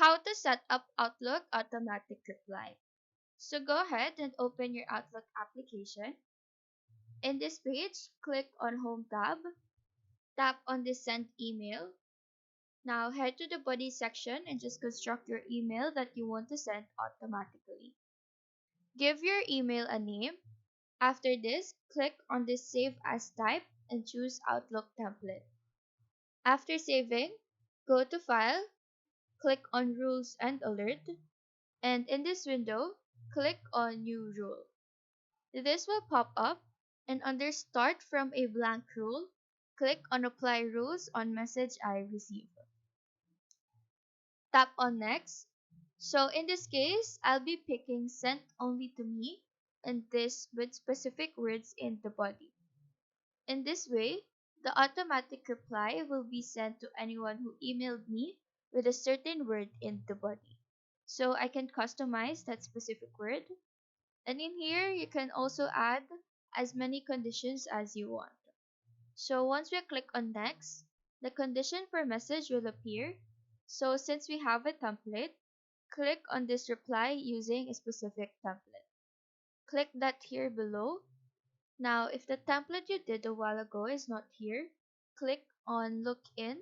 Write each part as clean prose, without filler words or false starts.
How to set up Outlook automatic reply. So go ahead and open your Outlook application. In this page, click on Home tab, tap on the Send Email. Now head to the body section and just construct your email that you want to send automatically. Give your email a name. After this, click on the Save As type and choose Outlook template. After saving, go to File, click on Rules and Alert, and in this window, click on New Rule. This will pop up, and under Start from a blank rule, click on Apply Rules on message I receive. Tap on Next. So in this case, I'll be picking Sent only to me, and this with specific words in the body. In this way, the automatic reply will be sent to anyone who emailed me with a certain word in the body. So I can customize that specific word. And in here, you can also add as many conditions as you want. So once we click on next, the condition for message will appear. So since we have a template, click on this reply using a specific template. Click that here below. Now, if the template you did a while ago is not here, click on Look In,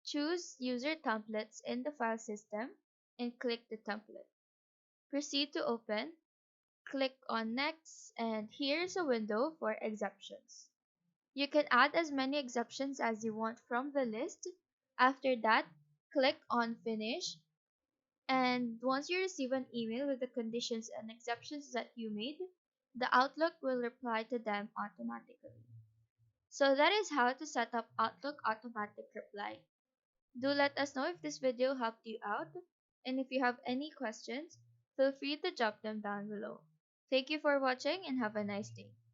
choose User Templates in the file system, and click the template. Proceed to open, click on Next, and here's a window for exceptions. You can add as many exceptions as you want from the list. After that, click on Finish, and once you receive an email with the conditions and exceptions that you made, the Outlook will reply to them automatically. So that is how to set up Outlook automatic reply. Do let us know if this video helped you out, and if you have any questions, feel free to drop them down below. Thank you for watching and have a nice day.